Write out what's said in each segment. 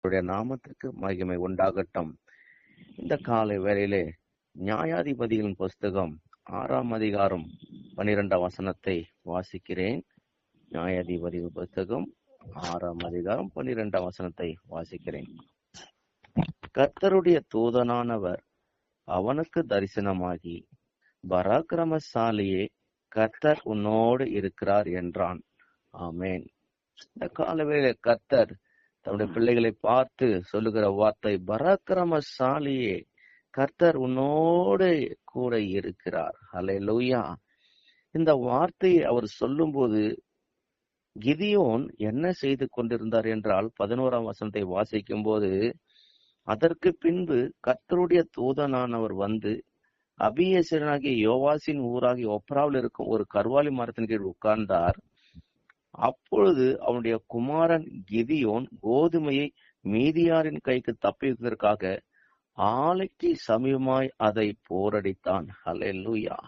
நாமத்துக்கு மகிமை உண்டாகட்டும். இந்த காலை வேளையிலே நியாயாதிபதிகளின் புஸ்தகம் 6ஆம் அதிகாரம் 12ஆம் வசனத்தை வாசிக்கிறேன். நியாயாதிபதிகளின் புஸ்தகம் 6ஆம் அதிகாரம் 12ஆம் வசனத்தை வாசிக்கிறேன். கர்த்தருடைய தூதனானவர் அவனுக்கு தரிசனமாகி, பராக்கிரமசாலியே, கர்த்தர் உன்னோடு இருக்கிறார் என்றான். ஆமேன். இந்த காலவேளை கர்த்தர் தன்னுடைய பிள்ளைகளை பார்த்து சொல்லுகிற வார்த்தை, பராக்கிரமசாலியே, கர்த்தர் உன்னோடு கூட இருக்கிறார். அல்லேலூயா. இந்த வார்த்தையை அவர் சொல்லும் போது கிதியோன் என்ன செய்து கொண்டிருந்தார் என்றால், 11ஆம் வசனத்தை வாசிக்கும் போது, அதற்கு பின்பு கர்த்தருடைய தூதனானவர் வந்து அபியேசரனாகிய யோவாசின் ஊராகிய ஒப்ராவில் இருக்கும் ஒரு கர்வாலி மரத்தின் கீழ் உட்கார்ந்தார். அப்பொழுது அவனுடைய குமாரன் கிதியோன் கோதுமையை மீதியாரின் கைக்கு தப்பிப்பதற்காக ஆலைக்கு சமீபமாய் அதை போரடித்தான். அல்லேலூயா.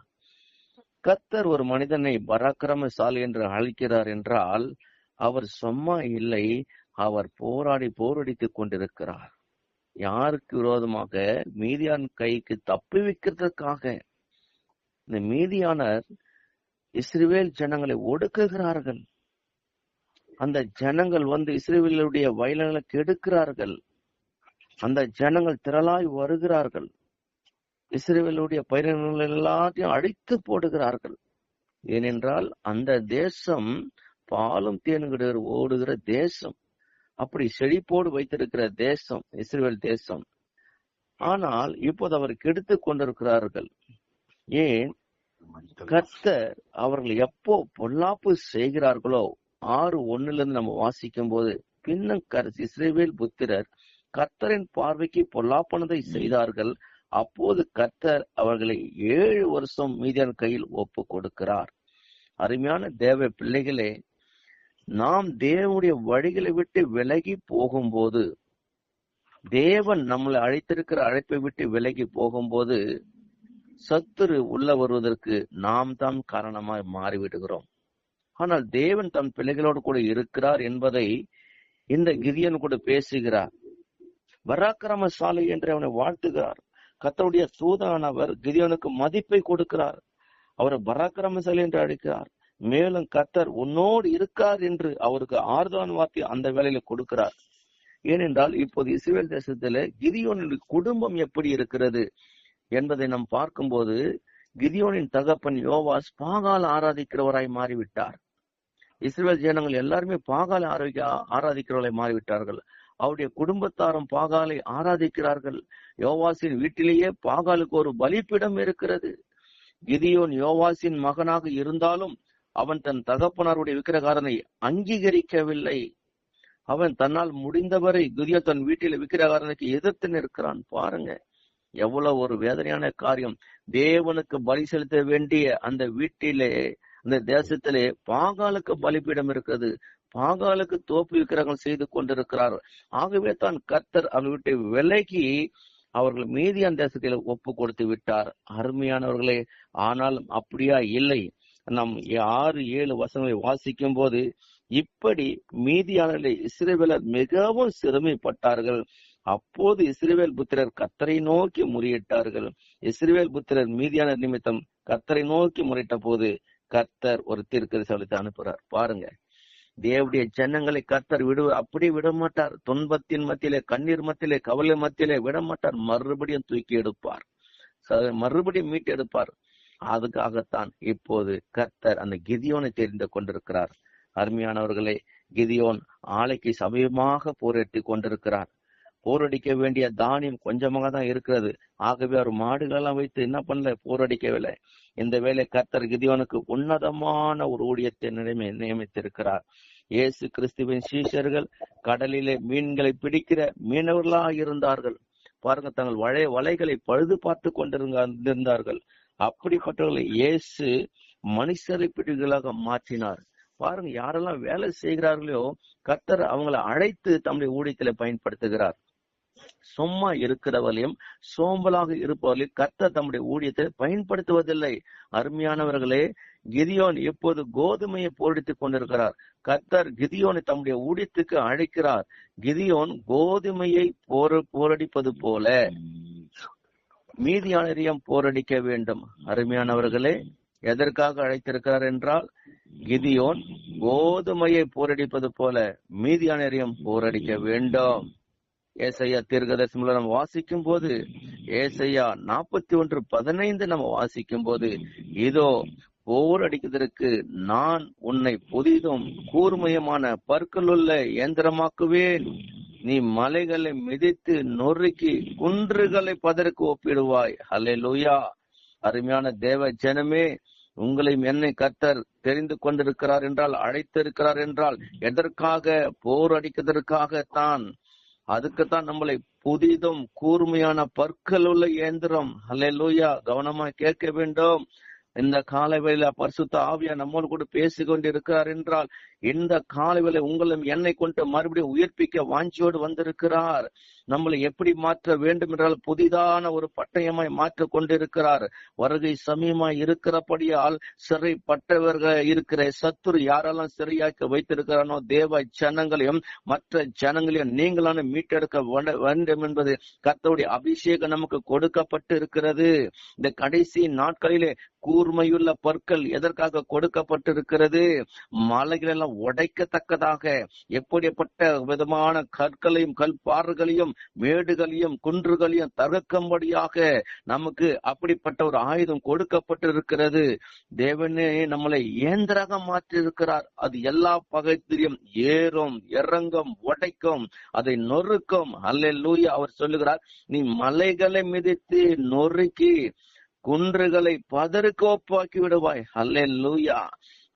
கர்த்தர் ஒரு மனிதனை பராக்கிரமசாலி என்று அழைக்கிறார் என்றால் அவர் சும்மா இல்லை, அவர் போரடித்துக் கொண்டிருக்கிறார். யாருக்கு விரோதமாக? மீதியான் கைக்கு தப்பி வைக்கிறதுக்காக. இந்த மீதியானர் இஸ்ரவேல் ஜனங்களை ஒடுக்குகிறார்கள். அந்த ஜனங்கள் வந்து இஸ்ரவேலுடைய வயல்களை கெடுக்கிறார்கள். அந்த ஜனங்கள் திரளாய் வருகிறார்கள். இஸ்ரவேலுடைய பயிர்கள் எல்லாத்தையும் அழித்து போடுகிறார்கள். ஏனென்றால் அந்த தேசம் பாலும் தேனும் ஓடுகிற தேசம், அப்படி செழிப்போடு வைத்திருக்கிற தேசம் இஸ்ரவேல் தேசம். ஆனால் இப்போது அவர் கெடுத்து கொண்டிருக்கிறார்கள். ஏன்? கர்த்தர் அவர்கள் எப்போ பொல்லாப்பு செய்கிறார்களோ, 6:1 நம்ம வாசிக்கும் போது, பின்னும் இஸ்ரவேல் புத்திரர் கர்த்தரின் பார்வைக்கு பொல்லாப்பானதை செய்தார்கள். அப்போது கர்த்தர் அவர்களை 7 வருஷம் மீதியான் கையில் ஒப்பு கொடுக்கிறார். அருமையான தேவ பிள்ளைகளே, நாம் தேவனுடைய வழிகளை விட்டு விலகி போகும்போது, தேவன் நம்மளை அழைத்திருக்கிற அழைப்பை விட்டு விலகி போகும்போது, சத்துரு உள்ள வருவதற்கு நாம் தான் காரணமாய் மாறிவிடுகிறோம். ஆனால் தேவன் தன் பிள்ளைகளோடு கூட இருக்கிறார் என்பதை இந்த கிதியோன் கூட பேசுகிறார். பராக்கிரமசாலி என்று அவனை வாழ்த்துகிறார். கர்த்தருடைய தூதனானவர் கிதியோனுக்கு மதிப்பை கொடுக்கிறார். அவரை பராக்கிரமசாலி என்று அழைக்கிறார். மேலும் கர்த்தர் உன்னோடு இருக்கார் என்று அவருக்கு ஆறுதலான வார்த்தை அந்த வேளையில கொடுக்கிறார். ஏனென்றால் இப்போது இஸ்ரவேல் தேசத்துல கிதியோனின் குடும்பம் எப்படி இருக்கிறது என்பதை நாம் பார்க்கும்போது, கிதியோனின் தகப்பன் யோவாஸ் பாகால் ஆராதிக்கிறவராய் மாறிவிட்டார். இஸ்ரவேல் ஜனங்கள் எல்லாருமே பாகாலை ஆராதிக்கிறவர்களாய் மாறிவிட்டார்கள். அவருடைய குடும்பத்தாரும் பாகாலை ஆராதிக்கிறார்கள். யோவாசின் வீட்டிலேயே பாகாலுக்கு ஒரு பலிப்பீடம் இருக்கிறது. கிதியோன் யோவாசின் மகனாக இருந்தாலும் அவன் தன் தகப்பனாருடைய விக்கிரகாரனை அங்கீகரிக்கவில்லை. அவன் தன்னால் முடிந்தவரை கிதியோன் தன் வீட்டில விக்கிரகாரனுக்கு எதிர்த்து நிற்கிறான். பாருங்க, எவ்வளவு ஒரு வேதனையான காரியம். தேவனுக்கு பலி செலுத்த வேண்டிய அந்த வீட்டிலே, அந்த தேசத்திலே பாகாலுக்கு பலிபீடம் இருக்கிறது. பாகாலுக்கு தோப்பு விக்கிரகம் செய்து கொண்டிருக்கிறார். ஆகவே தான் கர்த்தர் அவர்கள் விட்டு விலகி அவர்கள் மீதியான் தேசத்தில் ஒப்பு கொடுத்து விட்டார். அருமையானவர்களே, ஆனாலும் அப்படியா இல்லை. நாம் 6-7 வசனங்களை வாசிக்கும் போது, இப்படி மீதியானவர்களை இஸ்ரவேலர் மிகவும் சிறுமைப்பட்டார்கள். அப்போது இஸ்ரவேல் புத்திரர் கர்த்தரை நோக்கி முறையிட்டார்கள். இஸ்ரவேல் புத்திரர் மீதியானர் நிமித்தம் கர்த்தரை நோக்கி முறையிட்ட போது கர்த்தர் ஒரு தீர்க்கதரிசியை அனுப்புறார். பாருங்க, தேவனுடைய ஜனங்களை கர்த்தர் அப்படி விட மாட்டார். துன்பத்தின் மத்தியிலே, கண்ணீர் மத்தியிலே, கவலை மத்தியிலே விட மாட்டார். மறுபடியும் தூக்கி எடுப்பார், மறுபடியும் மீட்டு எடுப்பார். அதுக்காகத்தான் இப்போது கர்த்தர் அந்த கிதியோனை தெரிந்து கொண்டிருக்கிறார். அருமையானவர்களே, கிதியோன் ஆலைக்கு சமீபமாக போரிட்டு கொண்டிருக்கிறார். போரடிக்க வேண்டிய தானியம் கொஞ்சமாக தான் இருக்கிறது. ஆகவே அவர் மாடுகளெல்லாம் வைத்து என்ன பண்ணல, போரடிக்கவில்லை. இந்த வேளை கர்த்தர் கிதியோனுக்கு உன்னதமான ஒரு ஊழியத்தை நியமித்திருக்கிறார். இயேசு கிறிஸ்துவின் சீஷர்கள் கடலிலே மீன்களை பிடிக்கிற மீனவர்களாக இருந்தார்கள். பாருங்க, தங்கள் வலைகளை பழுது பார்த்து கொண்டிருந்தார்கள். அப்படிப்பட்டவர்களை இயேசு மனுஷரை பிடிகளாக மாற்றினார். பாருங்க, யாரெல்லாம் வேலை செய்கிறார்களோ கர்த்தர் அவங்களை அழைத்து தம்முடைய ஊழியத்தில பயன்படுத்துகிறார். சும்மா இருக்கிறவர்களையும் சோம்பலாக இருப்பவர்களையும் கர்த்தர் தம்முடைய ஊழியத்தை பயன்படுத்துவதில்லை. அருமையானவர்களே, கிதியோன் இப்போது கோதுமையை போரடித்துக் கொண்டிருக்கிறார். கர்த்தர் கிதியோனை தம்முடைய ஊழியத்துக்கு அழைக்கிறார். கிதியோன் கோதுமையை போரடிப்பது போல மீதியானரையும் போரடிக்க வேண்டும். அருமையானவர்களே, எதற்காக அழைத்திருக்கிறார் என்றால், கிதியோன் கோதுமையை போரடிப்பது போல மீதியானரையும் போரடிக்க வேண்டும். ஏசாயா தீர்க்கதரிசனங்களை நம்ம வாசிக்கும் போது, ஏசாயா 41:15 நம்ம வாசிக்கும் போது, இதோ போர் அடிக்கிறதற்கு நான் உன்னை புதிதும் கூர்மையமான பற்களுள்ள இயந்திரமாக்குவேன். நீ மலைகளை மிதித்து நொறுக்கி குன்றுகளை பதருக்கு ஒப்பிடுவாய். ஹல்லேலூயா. அருமையான தேவ ஜனமே, உங்களையும் என்னை கர்த்தர் தெரிந்து கொண்டிருக்கிறார் என்றால், அழைத்திருக்கிறார் என்றால், எதற்காக? போர் அடிக்கிறதற்காகத்தான். அதுக்குத்தான் நம்மளை புதிதும் கூர்மையான பற்கள் உள்ள இயந்திரம். ஹல்லேலூயா. கவனமா கேட்க வேண்டும். இந்த காலவேளை பரிசுத்த ஆவியா நம்மோடு கூட பேசிக் கொண்டிருக்கிறார் என்றால், இந்த காலவேளை உங்களும் என்னை கொண்டு மறுபடியும் உயிர்ப்பிக்க வாஞ்சியோடு வந்திருக்கிறார். நம்மளை எப்படி மாற்ற வேண்டும் என்றால், புதிதான ஒரு பட்டயமாய் மாற்ற கொண்டிருக்கிறார். வருகை சமயமாய் இருக்கிறபடியால் சிறைப்பட்டவர்கள் இருக்கிற சத்துரு யாரெல்லாம் சிறையாக்கி வைத்திருக்கிறானோ, தேவ ஜனங்களையும் மற்ற ஜனங்களையும் நீங்களான மீட்டெடுக்க வேண்டும் என்பது கர்த்தருடைய அபிஷேகம் நமக்கு கொடுக்கப்பட்டு இருக்கிறது. இந்த கடைசி நாட்களிலே கூர்மையுள்ள பற்கள் எதற்காக கொடுக்கப்பட்டிருக்கிறது? மலைகளெல்லாம் உடைக்கத்தக்கதாக, எப்படிப்பட்ட விதமான கற்களையும் கல்பாறுகளையும் மேடுகளையும் குன்றுகளையும் தகர்க்கும்படியாக நமக்கு அப்படிப்பட்ட ஒரு ஆயுதம் கொடுக்கப்பட்டிருக்கிறது. தேவனே நம்மளை இயந்திரமாக மாற்றி இருக்கிறார். அது எல்லா பகைத்திலும் ஏறும், இறங்கும், உடைக்கும், அதை நொறுக்கும். அல்லேலூயா. அவர் சொல்லுகிறார், நீ மலைகளை மிதித்து நொறுக்கி குன்றுகளை பதருக்கு ஒப்பாக்கி விடுவாய். அல்லேலூயா.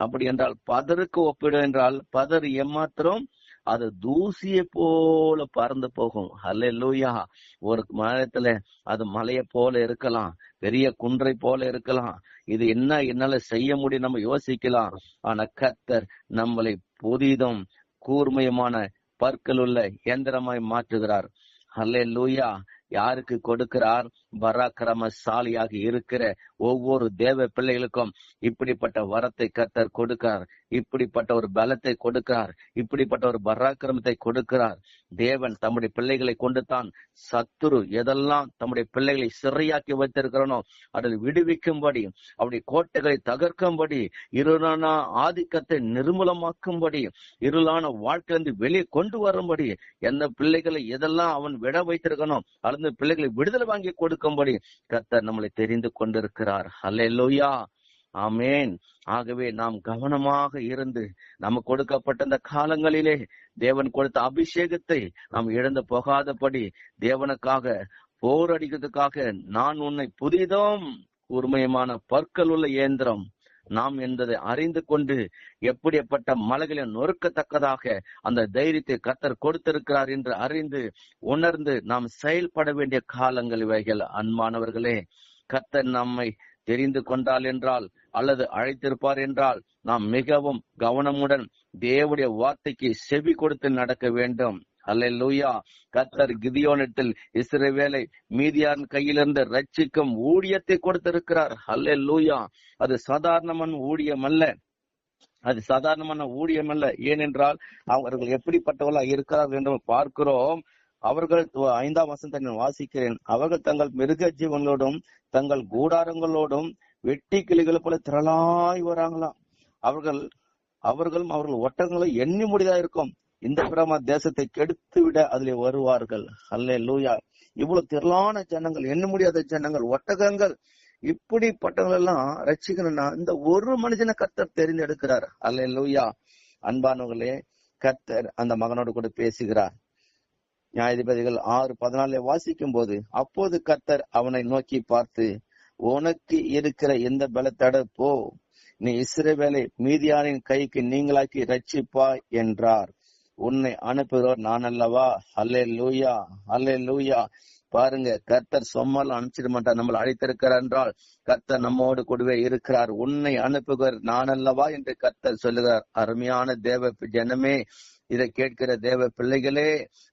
அப்படி என்றால் பதருக்கு ஒப்பிடு என்றால், பதர் ஏமாத்திரம் அது தூசியை போல பறந்து போகும். அல்லேலூயா. ஒரு மரத்துல அது மலையை போல இருக்கலாம், பெரிய குன்றை போல இருக்கலாம். இது என்ன என்னால செய்ய முடியும் நம்ம யோசிக்கலாம். ஆனா கர்த்தர் நம்மளை புதிதும் கூர்மையுமான பற்கள் உள்ள இயந்திரமாய் மாற்றுகிறார். அல்லேலூயா. யாருக்கு கொடுக்கிறார்? பராக்கிரமசாலியாக இருக்கிற ஒவ்வொரு தேவ பிள்ளைகளுக்கும் இப்படிப்பட்ட வரத்தை கர்த்தர் கொடுக்கிறார். இப்படிப்பட்ட ஒரு பலத்தை கொடுக்கிறார். இப்படிப்பட்ட ஒரு பராக்கிரமத்தை கொடுக்கிறார். தேவன் தம்முடைய பிள்ளைகளை கொண்டு தான் சத்துரு எதெல்லாம் தம்முடைய பிள்ளைகளை சிறையாக்கி வைத்திருக்கிறனோ அதில் விடுவிக்கும்படி, அவருடைய கோட்டைகளை தகர்க்கும்படி, இருளான ஆதிக்கத்தை நிர்மூலமாக்கும்படி, இருளான வாழ்க்கையிலிருந்து வெளியே கொண்டு வரும்படி, எந்த பிள்ளைகளை எதெல்லாம் அவன் விட வைத்திருக்கணும் அந்த பிள்ளைகளை விடுதலை வாங்கி கொடுக்கும்படி கர்த்தர் நம்மளை தெரிந்து கொண்டிருக்கிறார். அல்லேலூயா. ஆமேன். ஆகவே நாம் கவனமாக இருந்து நமக்கு கொடுக்கப்பட்ட இந்த காலங்களிலே தேவன் கொடுத்த அபிஷேகத்தை நாம் இழந்து போகாதபடி, தேவனுக்காக போர் அடிக்கிறதுக்காக நான் உன்னை புதிதும் கூர்மையமான பற்கள் உள்ள இயந்திரம் நாம் என்பதை அறிந்து கொண்டு, எப்படிப்பட்ட மலைகளை நொறுக்கத்தக்கதாக அந்த தைரியத்தை கர்த்தர் கொடுத்திருக்கிறார் என்று அறிந்து உணர்ந்து நாம் செயல்பட வேண்டிய காலங்கள் இவைகள். அன்பானவர்களே, கர்த்தர் நம்மை தெரிந்து கொண்டால் என்றால் அல்லது அழைத்திருப்பார் என்றால் நாம் மிகவும் கவனமுடன் தேவனுடைய வார்த்தைக்கு செவி கொடுத்து நடக்க வேண்டும். அல்லேலூயா. கர்த்தர் கிதியோனிடத்தில் இஸ்ரவேலை மீதியான் கையிலிருந்து ரட்சிக்கும் ஊழியத்தை கொடுத்திருக்கிறார். அல்லேலூயா. அது சாதாரணமான ஊழியம் அல்ல. அது சாதாரணமான ஊழியம் அல்ல. ஏனென்றால் அவர்கள் எப்படிப்பட்டவர்களா இருக்கிறார்கள் என்று பார்க்கிறோம். அவர்கள் 5ஆம் வசனத்தை நான் வாசிக்கிறேன். அவர்கள் தங்கள் மிருக ஜீவங்களோடும் தங்கள் கூடாரங்களோடும் வெட்டி கிளிகளை போல திரளாய் வராங்களாம். அவர்களும் அவர்கள் ஒட்டங்களும் எண்ணி முடிதா இருக்கும். இந்த பிரம தேசத்தை கெடுத்து விட அதிலே வருவார்கள். அல்லேலூயா. இவ்வளவு திரளான ஜனங்கள், எண்ண முடியாத ஜனங்கள், ஒட்டகங்கள், இப்படிப்பட்டவர்கள் எல்லாம் ரட்சிக்கணும்னா இந்த ஒரு மனுஷனை கர்த்தர் தெரிந்தெடுக்கிறார். அல்லேலூயா. அன்பானவர்களே, கர்த்தர் அந்த மகனோடு கூட பேசுகிறார். நியாயாதிபதிகள் 6:14 வாசிக்கும் போது, அப்போது கர்த்தர் அவனை நோக்கி பார்த்து, உனக்கு இருக்கிற எந்த பலத்தோட போ, நீ இஸ்ரவேலை மீதியானின் கைக்கு நீங்களாக்கி ரட்சிப்பாய் என்றார். உன்னை அனுப்புகிறவர் நான் அல்லவா? அல்லேலூயா. அல்லேலூயா. பாருங்க, கர்த்தர் சொம்மால அனுப்பிச்சிட மாட்டார். நம்மளை அழைத்திருக்கிறார் என்றால் கர்த்தர் நம்மோடு கூடவே இருக்கிறார். உன்னை அனுப்புகிறார் நான் அல்லவா என்று கர்த்தர் சொல்லுகிறார். அருமையான தேவ ஜனமே, இதை கேட்கிற தேவ பிள்ளைகளே,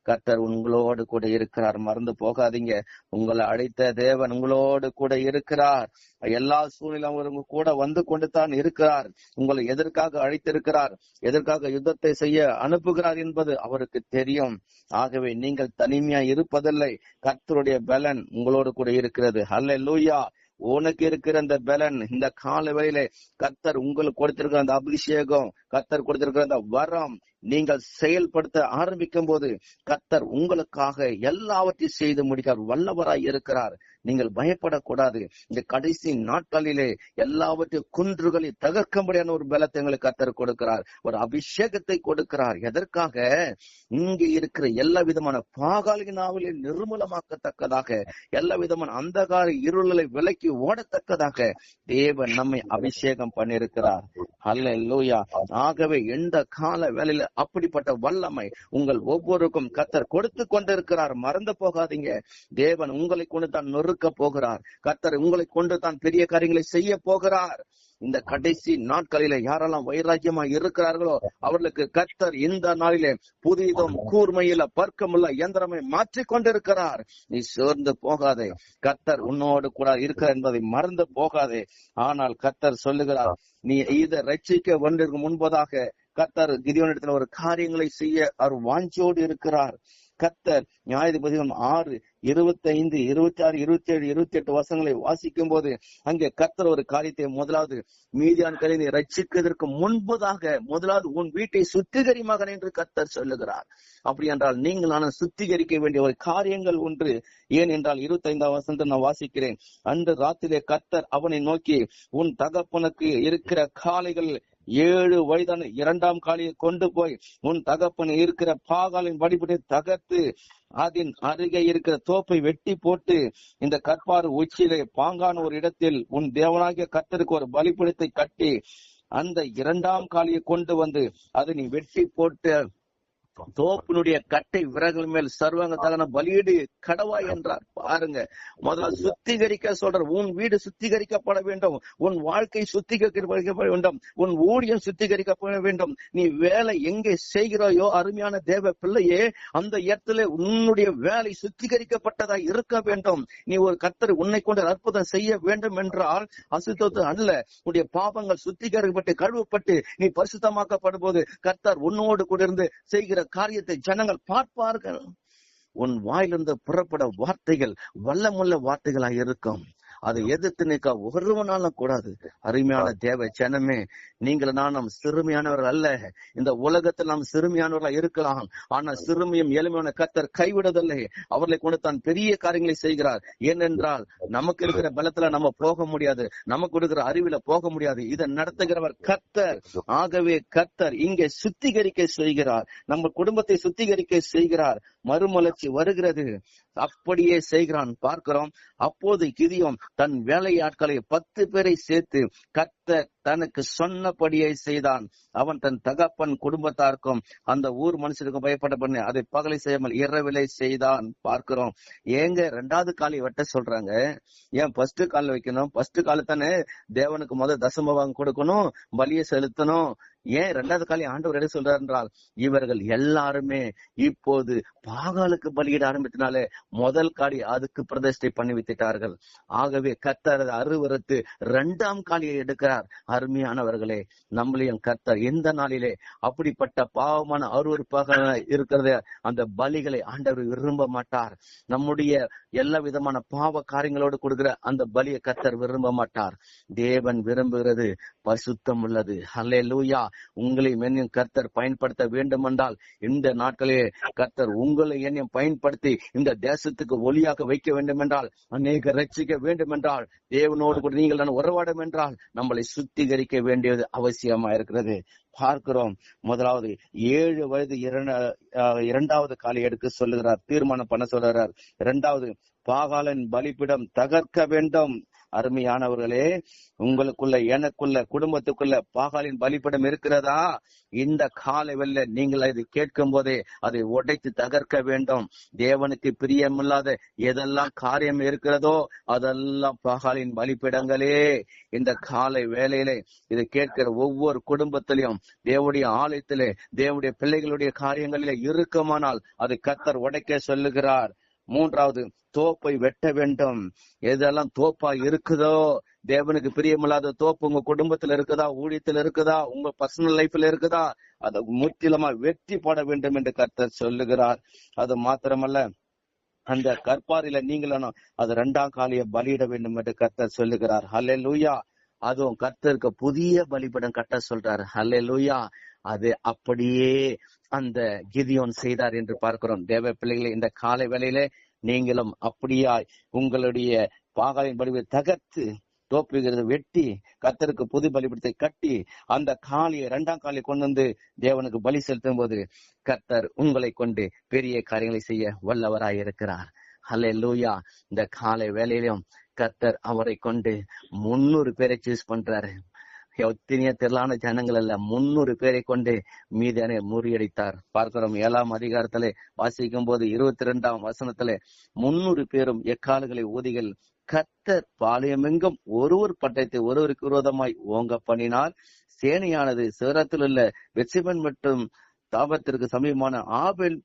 கர்த்தர் உங்களோடு கூட இருக்கிறார். மறந்து போகாதீங்க. உங்களை அழைத்த தேவன் உங்களோடு கூட இருக்கிறார். எல்லா சூழ்நிலையும் அவர் உங்க கூட வந்து கொண்டு தான் இருக்கிறார். உங்களை எதற்காக அழைத்திருக்கிறார், எதற்காக யுத்தத்தை செய்ய அனுப்புகிறார் என்பது அவருக்கு தெரியும். ஆகவே நீங்கள் தனிமையா இருப்பதில்லை. கர்த்தருடைய பலன் உங்களோடு கூட இருக்கிறது. ஹல்லேலூயா. உனக்கு இருக்கிற அந்த பலன், இந்த கால வேளையில கர்த்தர் உங்களுக்கு கொடுத்திருக்கிற அந்த அபிஷேகம், கர்த்தர் கொடுத்திருக்கிற அந்த வரம், நீங்கள் செயல்படுத்த ஆரம்பிக்கும் போது கர்த்தர் உங்களுக்காக எல்லாவற்றையும் செய்து முடிக்கிறார். வல்லவராய் இருக்கிறார். நீங்கள் பயப்படக்கூடாது. இந்த கடைசி நாட்களிலே எல்லாவற்றையும் குன்றுகளை தகர்க்கும்படியான ஒரு பலத்தை எங்களுக்கு கர்த்தர் கொடுக்கிறார். ஒரு அபிஷேகத்தை கொடுக்கிறார். எதற்காக? இங்கே இருக்கிற எல்லா விதமான பாகாலினாவிலே நிர்மூலமாக்கத்தக்கதாக, எல்லா விதமான அந்தகார இருளை விலக்கி ஓடத்தக்கதாக தேவன் நம்மை அபிஷேகம் பண்ணியிருக்கிறார். ஹல்லேலூயா. ஆகவே எந்த கால வேளையில அப்படிப்பட்ட வல்லமை உங்கள் ஒவ்வொருக்கும் கர்த்தர் கொடுத்து கொண்டிருக்கிறார். மறந்து போகாதீங்க. தேவன் உங்களை கொண்டு தான் நொறுக்க போகிறார். கர்த்தர் உங்களை கொண்டு தான் பெரிய காரியங்களை செய்ய போகிறார். இந்த கடைசி நாட்களிலே யாரெல்லாம் வைராக்கியமா இருக்கிறார்களோ அவர்களுக்கு கர்த்தர் இந்த நாளிலே புதிதும் கூர்மையில பர்க்கமுள்ள இயந்திரமை மாற்றிக் கொண்டிருக்கிறார். நீ சோர்ந்து போகாதே. கர்த்தர் உன்னோடு கூட இருக்கிறார் என்பதை மறந்து போகாதே. ஆனால் கர்த்தர் சொல்லுகிறார், நீ இதை ரட்சிக்க ஒன்றிற்கு முன்பதாக கர்த்தர் கிதியோனிடத்தில் ஒரு காரியங்களை செய்ய அவர் வாஞ்சோடு இருக்கிறார். கர்த்தர் நியாயாதிபதிகள் 6, 25, 26, 27, 28 வசனங்களை வாசிக்கும் போது அங்கே கர்த்தர் ஒரு காரியத்தை, முதலாவது மீதியான் கரையை ரட்சிக்கிறதற்கு முன்பதாக முதலாவது உன் வீட்டை சுத்திகரி மகன் என்று கர்த்தர் சொல்லுகிறார். அப்படி என்றால் நீங்கள் நான் சுத்திகரிக்க வேண்டிய ஒரு காரியங்கள் ஒன்று. ஏன் என்றால் 25ஆம் வசனத்தை நான் வாசிக்கிறேன். அன்று ராத்திரிலே கர்த்தர் அவனை நோக்கி, உன் தகப்பனுக்கு இருக்கிற காளைகள் 7 வயதான 2ஆம் காளையை கொண்டு போய் உன் தகப்பன் இருக்கிற பாகாலின் வடிபடி தகர்த்து அதன் அருகே இருக்கிற தோப்பை வெட்டி போட்டு இந்த கற்பாறு உச்சியிலே பாங்கான ஒரு இடத்தில் உன் தேவனாகிய கர்த்தருக்கு ஒரு பலிபீடத்தை கட்டி அந்த 2ஆம் காளையை கொண்டு வந்து அதை நீ வெட்டி போட்டு தோப்பினுடைய கட்டை விறகுகள் மேல் சர்வாங்க தகன பலியிடு கடவாய் என்றார். பாருங்க, முதல்ல சுத்திகரிக்க சொல்ற. உன் வீடு சுத்திகரிக்கப்பட வேண்டும், உன் வாழ்க்கை சுத்திகரிக்கப்பட வேண்டும், உன் ஊழியம் சுத்திகரிக்கப்பட வேண்டும். நீ வேலை எங்கே செய்கிறாயோ அருமையான தேவ பிள்ளையே, அந்த இடத்துல உன்னுடைய வேலை சுத்திகரிக்கப்பட்டதா இருக்க வேண்டும். நீ ஒரு கர்த்தர் உன்னை கொண்டு அற்புதம் செய்ய வேண்டும் என்றால் அசுத்தத்தை அல்ல, உன்னுடைய பாவங்கள் சுத்திகரிக்கப்பட்டு கழுவப்பட்டு நீ பரிசுத்தமாக்கப்படும் போது கர்த்தர் உன்னோடு கூட இருந்து செய்கிற காரியத்தை ஜனங்கள் பார்ப்பார்கள். உன் வாயிலிருந்து புறப்பட வார்த்தைகள் வல்லமுள்ள வார்த்தைகளாக இருக்கும். அதை எதிர்த்து நிற்க ஒருவனாலும் கூடாது. அருமையான தேவ ஜனமே, நீங்கள் நாம் சிறுமியானவர்கள் அல்ல. இந்த உலகத்தில் நாம் சிறுமியானவர்களாக இருக்கலாம். ஆனால் சிறுமியும் எளிமையான கர்த்தர் கைவிடுவதில்லை. அவர்களை கொண்டு தான் பெரிய காரியங்களை செய்கிறார். ஏனென்றால் நமக்கு இருக்கிற பலத்துல நம்ம போக முடியாது, நமக்கு இருக்கிற அறிவில போக முடியாது. இதை நடத்துகிறவர் கர்த்தர். ஆகவே கர்த்தர் இங்கே சுத்திகரிக்க செய்கிறார். நம்ம குடும்பத்தை சுத்திகரிக்க செய்கிறார். மறுமலர்ச்சி வருகிறது, அப்படியே செய்கிறான் பார்க்கிறோம். அப்போது கிதியோன் தன் வேலையாட்களை 10 பேரை சேர்த்து கர்த்தர் தனக்கு சொன்னபடியே செய்தான். அவன் தன் தகப்பன் குடும்பத்தாருக்கும் அந்த ஊர் மனுஷனுக்கும் பயப்பட பண்ணி அதை பகலை செய்யாமல் இரவிலை செய்தான் பார்க்கிறோம். ஏங்க 2வது காலை வெட்ட சொல்றாங்க? ஏன் ஃபர்ஸ்ட் கால வைக்கணும்? ஃபர்ஸ்ட் கால தானே தேவனுக்கு முதல் தசமபாகம் கொடுக்கணும், பலியை செலுத்தணும். ஏன் 2வது காலை ஆண்டவர் என்ன சொல்றார் என்றால், இவர்கள் எல்லாருமே இப்போது பாகாலுக்கு பலியிட ஆரம்பித்தனாலே முதல் காளி அதுக்கு பிரதிஷ்டை பண்ணி வைத்துட்டார்கள். ஆகவே கர்த்தர் அருவருத்து 2ஆம் காளியை எடுக்கிறார். அருமையானவர்களே, நம்மளையும் கர்த்தர் இந்த நாளிலே அப்படிப்பட்ட பாவமான அருவருப்பாக இருக்கிறத அந்த பலிகளை ஆண்டவர் விரும்ப மாட்டார். நம்முடைய எல்லா விதமான பாவ காரியங்களோடு கொடுக்கிற அந்த பலியை கர்த்தர் விரும்ப மாட்டார். தேவன் விரும்புகிறது பரிசுத்தம் உள்ளது. ஹல்லேலூயா. உங்களை என்னையும் கர்த்தர் பயன்படுத்த வேண்டும் என்றால் இந்த நாட்களே கர்த்தர் உங்களை என்னையும் பயன்படுத்தி இந்த தேசத்துக்கு ஒளியாக வைக்க வேண்டும் என்றால், அநேக ரட்சிக்க வேண்டும் என்றால், தேவனோடு கூட நீங்கள் நான் உறவாடும் என்றால் நம்மளை சுத்திகரிக்க வேண்டியது அவசியமா இருக்கிறது. பார்க்கிறோம். முதலாவது 7 வயது 2வது காலை எடுக்க சொல்லுகிறார், தீர்மானம் பண்ண சொல்லுகிறார். 2வது பாகாலின் பலிபீடம் தகர்க்க வேண்டும். அருமையானவர்களே, உங்களுக்குள்ள, எனக்குள்ள, குடும்பத்துக்குள்ள பாகாலின் பலிபீடம் இருக்கிறதா? இந்த காலை வேளையில நீங்கள் அதை கேட்கும் போதே அதை உடைத்து தகர்க்க வேண்டும். தேவனுக்கு பிரியமில்லாத எதெல்லாம் காரியம் இருக்கிறதோ அதெல்லாம் பாகாலின் பலிபீடங்களே. இந்த காலை வேளையிலே இதை கேட்கிற ஒவ்வொரு குடும்பத்திலையும், தேவனுடைய ஆலயத்திலே, தேவனுடைய பிள்ளைகளுடைய காரியங்களிலே இருக்குமானால் அது கர்த்தர் உடைக்க சொல்லுகிறார். மூன்றாவது, தோப்பை வெட்ட வேண்டும். எதெல்லாம் தோப்பா இருக்குதோ, தேவனுக்கு பிரியமில்லாத தோப்பு உங்க குடும்பத்துல இருக்குதா, ஊழியத்துல இருக்குதா, உங்க பர்சனல் லைஃப்ல இருக்குதா, அதை முற்றிலுமா வெற்றி போட வேண்டும் என்று கர்த்தர் சொல்லுகிறார். அது மாத்திரமல்ல, அந்த கற்பாரில நீங்களும் அது 2ஆம் காலிய பலியிட வேண்டும் என்று கர்த்தர் சொல்லுகிறார். ஹல்லேலூயா. அதுவும் கர்த்தருக்கு புதிய பலிபீடம் கட்ட சொல்றாரு. ஹல்லேலூயா. அது அப்படியே அந்த கிதியோன் செய்தார் என்று பார்க்கிறோம். தேவ பிள்ளைகளை, இந்த காலை வேளையிலே நீங்களும் அப்படியாய் உங்களுடைய பாகாலின் பலிபீடத்தை தகர்த்து, தோப்புகிறது வெட்டி, கர்த்தருக்கு புது பலிபீடத்தை கட்டி, அந்த காலியை 2ஆம் காலியை கொண்டு வந்து தேவனுக்கு பலி செலுத்தும் போது கர்த்தர் உங்களை கொண்டு பெரிய காரியங்களை செய்ய வல்லவராய் இருக்கிறார். ஹல்லேலூயா. இந்த காலை வேளையிலும் கர்த்தர் அவரை கொண்டு 300 பேரை சூஸ் பண்றாரு. எத்தனையோ திரளான ஜனங்கள் அல்ல, 300 பேரை கொண்டு மீதியான முறியடித்தார். பார்க்கிறோம் 7ஆம் அதிகாரத்திலே வாசிக்கும் போது 22ஆம் வசனத்திலே 300 பேரும் எக்கால்களை ஊதிகள் கர்த்தர் பாளையமெங்கும் ஒருவர் பட்டயத்தை ஒருவருக்கு விரோதமாய் ஓங்க பண்ணினார். சேனையானது சிகரத்தில் உள்ள பெத்சிபன் மற்றும் தாபத்திற்கு சமீபமான ஆபேல்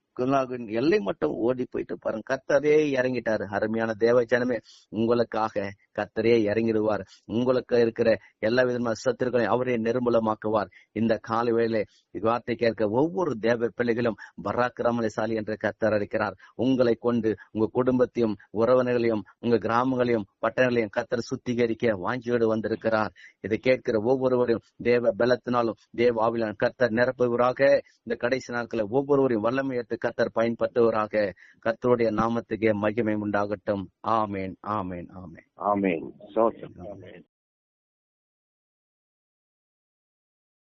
எல்லை மட்டும் ஓடி போயிட்டு பாருங்க. கர்த்தரே இறங்கிட்டாரு. அருமையான தேவ ஜனமே, உங்களுக்காக கர்த்தரே இறங்கிடுவார். உங்களுக்கு இருக்கிற எல்லா விதமான சத்துருக்களையும் அவரே நிர்மூலமாக்குவார். இந்த காலை வேளையிலே வார்த்தை கேட்க ஒவ்வொரு தேவ பிள்ளைகளும் பராக்கிரமசாலி என்று கர்த்தர் இருக்கிறார். உங்களை கொண்டு உங்க குடும்பத்தையும் உறவினர்களையும் உங்க கிராமங்களையும் பட்டணங்களையும் கர்த்தர் சுத்திகரிக்க வாஞ்சியோடு வந்திருக்கிறார். இதை கேட்கிற ஒவ்வொருவரையும் தேவ பலத்தினாலும் தேவ ஆவியால் கர்த்தர் நிரப்புவராக. இந்த கடைசி நாட்களில் ஒவ்வொருவரையும் வல்லமையேற்று கர்த்தர் பயன்படுத்துவராக. கர்த்தருடைய நாமத்துக்கே மகிமை உண்டாகட்டும். ஆமேன், ஆமேன், ஆமேன், ஆமேன்.